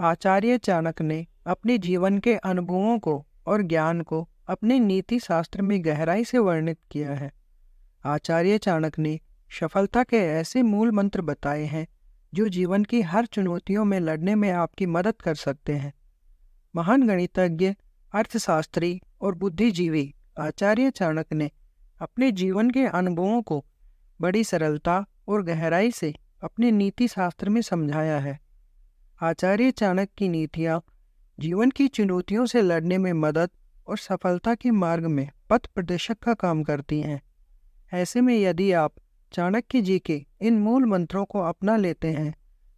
आचार्य चाणक्य ने अपने जीवन के अनुभवों को और ज्ञान को अपने नीति शास्त्र में गहराई से वर्णित किया है। आचार्य चाणक्य ने सफलता के ऐसे मूल मंत्र बताए हैं जो जीवन की हर चुनौतियों में लड़ने में आपकी मदद कर सकते हैं। महान गणितज्ञ, अर्थशास्त्री और बुद्धिजीवी आचार्य चाणक्य ने अपने जीवन के अनुभवों को बड़ी सरलता और गहराई से अपने नीति शास्त्र में समझाया है। आचार्य चाणक्य की नीतियाँ जीवन की चुनौतियों से लड़ने में मदद और सफलता के मार्ग में पथ प्रदर्शक का काम करती हैं। ऐसे में यदि आप चाणक्य जी के इन मूल मंत्रों को अपना लेते हैं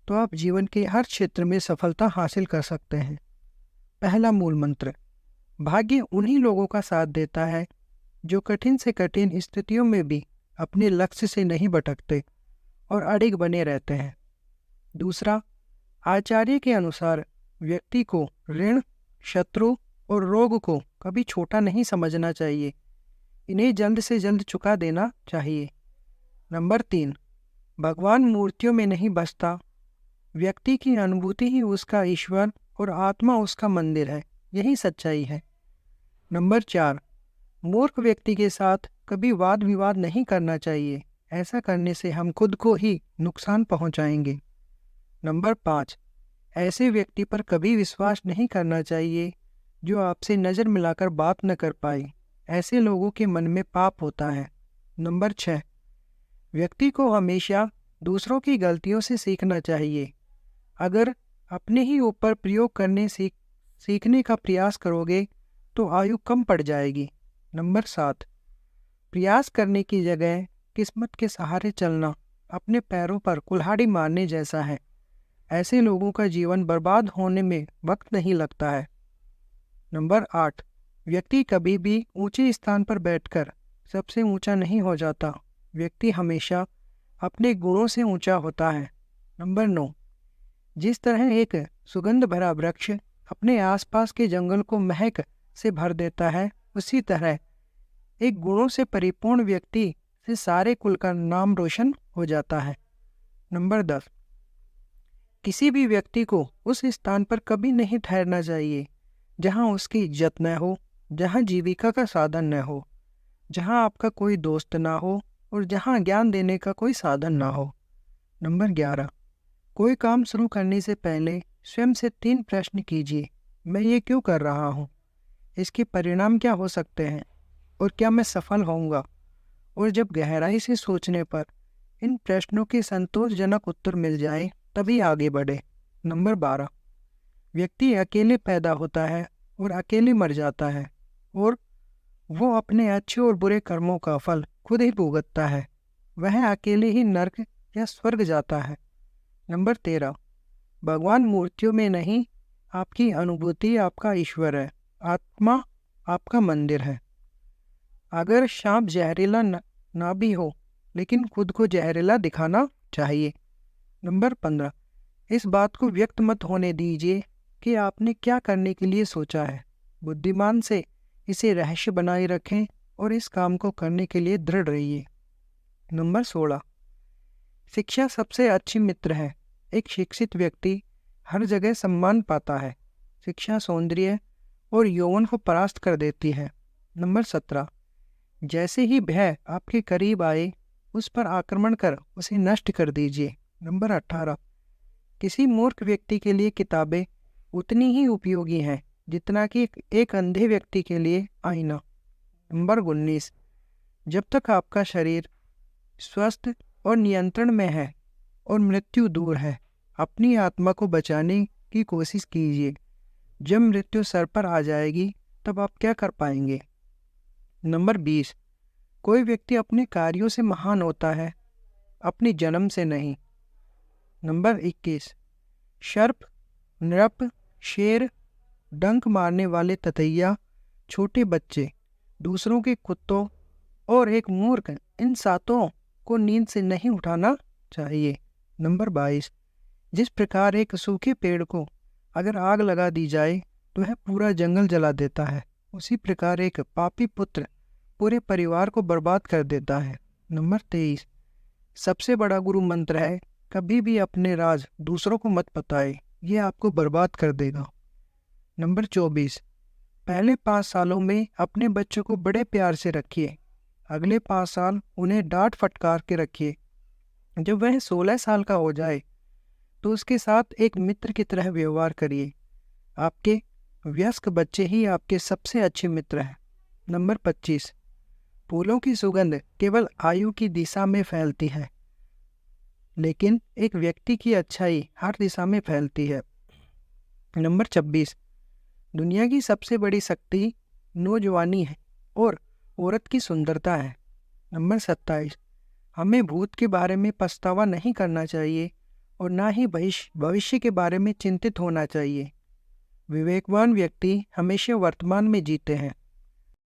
तो आप जीवन के हर क्षेत्र में सफलता हासिल कर सकते हैं। पहला मूल मंत्र, भाग्य उन्हीं लोगों का साथ देता है जो कठिन से कठिन स्थितियों में भी अपने लक्ष्य से नहीं भटकते और अडिग बने रहते हैं। दूसरा, आचार्य के अनुसार व्यक्ति को ऋण, शत्रु और रोग को कभी छोटा नहीं समझना चाहिए, इन्हें जल्द से जल्द चुका देना चाहिए। नंबर 3, भगवान मूर्तियों में नहीं बसता, व्यक्ति की अनुभूति ही उसका ईश्वर और आत्मा उसका मंदिर है, यही सच्चाई है। नंबर 4, मूर्ख व्यक्ति के साथ कभी वाद विवाद नहीं करना चाहिए, ऐसा करने से हम खुद को ही नुकसान पहुंचाएंगे। नंबर 5, ऐसे व्यक्ति पर कभी विश्वास नहीं करना चाहिए जो आपसे नज़र मिलाकर बात न कर पाए, ऐसे लोगों के मन में पाप होता है। नंबर 6, व्यक्ति को हमेशा दूसरों की गलतियों से सीखना चाहिए। अगर अपने ही ऊपर प्रयोग करने सीखने का प्रयास करोगे तो आयु कम पड़ जाएगी। नंबर 7, प्रयास करने की जगह किस्मत के सहारे चलना अपने पैरों पर कुल्हाड़ी मारने जैसा है, ऐसे लोगों का जीवन बर्बाद होने में वक्त नहीं लगता है। नंबर 8, व्यक्ति कभी भी ऊंचे स्थान पर बैठकर सबसे ऊंचा नहीं हो जाता, व्यक्ति हमेशा अपने गुणों से ऊंचा होता है। नंबर 9, जिस तरह एक सुगंध भरा वृक्ष अपने आसपास के जंगल को महक से भर देता है, उसी तरह एक गुणों से परिपूर्ण व्यक्ति से सारे कुल का नाम रोशन हो जाता है। नंबर 10, किसी भी व्यक्ति को उस स्थान पर कभी नहीं ठहरना चाहिए जहां उसकी इज्जत न हो, जहां जीविका का साधन न हो, जहां आपका कोई दोस्त ना हो और जहां ज्ञान देने का कोई साधन ना हो। नंबर 11, कोई काम शुरू करने से पहले स्वयं से 3 प्रश्न कीजिए। मैं ये क्यों कर रहा हूँ, इसके परिणाम क्या हो सकते हैं और क्या मैं सफल होऊंगा। और जब गहराई से सोचने पर इन प्रश्नों के संतोषजनक उत्तर मिल जाए तभी आगे बढ़े। नंबर 12, व्यक्ति अकेले पैदा होता है और अकेले मर जाता है और वो अपने अच्छे और बुरे कर्मों का फल खुद ही भुगतता है, वह अकेले ही नर्क या स्वर्ग जाता है। नंबर 13, भगवान मूर्तियों में नहीं, आपकी अनुभूति आपका ईश्वर है, आत्मा आपका मंदिर है। अगर सांप जहरीला ना भी हो लेकिन खुद को जहरीला दिखाना चाहिए। नंबर 15, इस बात को व्यक्त मत होने दीजिए कि आपने क्या करने के लिए सोचा है, बुद्धिमान से इसे रहस्य बनाए रखें और इस काम को करने के लिए दृढ़ रहिए। नंबर 16, शिक्षा सबसे अच्छी मित्र है, एक शिक्षित व्यक्ति हर जगह सम्मान पाता है, शिक्षा सौंदर्य और यौवन को परास्त कर देती है। नंबर 17, जैसे ही भय आपके करीब आए उस पर आक्रमण कर उसे नष्ट कर दीजिए। नंबर 18, किसी मूर्ख व्यक्ति के लिए किताबें उतनी ही उपयोगी हैं जितना कि एक अंधे व्यक्ति के लिए आईना। नंबर 19, जब तक आपका शरीर स्वस्थ और नियंत्रण में है और मृत्यु दूर है, अपनी आत्मा को बचाने की कोशिश कीजिए। जब मृत्यु सर पर आ जाएगी तब आप क्या कर पाएंगे। नंबर 20, कोई व्यक्ति अपने कार्यों से महान होता है, अपने जन्म से नहीं। नंबर 21, सर्प, नृप, शेर, डंक मारने वाले ततैया, छोटे बच्चे, दूसरों के कुत्तों और एक मूर्ख, इन 7 को नींद से नहीं उठाना चाहिए। नंबर 22, जिस प्रकार एक सूखे पेड़ को अगर आग लगा दी जाए तो वह पूरा जंगल जला देता है, उसी प्रकार एक पापी पुत्र पूरे परिवार को बर्बाद कर देता है। नंबर 23, सबसे बड़ा गुरु मंत्र है, कभी भी अपने राज दूसरों को मत बताए, ये आपको बर्बाद कर देगा। नंबर 24, पहले 5 सालों में अपने बच्चों को बड़े प्यार से रखिए। अगले 5 साल उन्हें डांट फटकार के रखिए। जब वह 16 साल का हो जाए तो उसके साथ एक मित्र की तरह व्यवहार करिए। आपके वयस्क बच्चे ही आपके सबसे अच्छे मित्र हैं। नंबर 25, फूलों की सुगंध केवल आयु की दिशा में फैलती है, लेकिन एक व्यक्ति की अच्छाई हर दिशा में फैलती है। नंबर 26, दुनिया की सबसे बड़ी शक्ति नौजवानी है और औरत की सुंदरता है। नंबर 27, हमें भूत के बारे में पछतावा नहीं करना चाहिए और ना ही भविष्य के बारे में चिंतित होना चाहिए। विवेकवान व्यक्ति हमेशा वर्तमान में जीते हैं।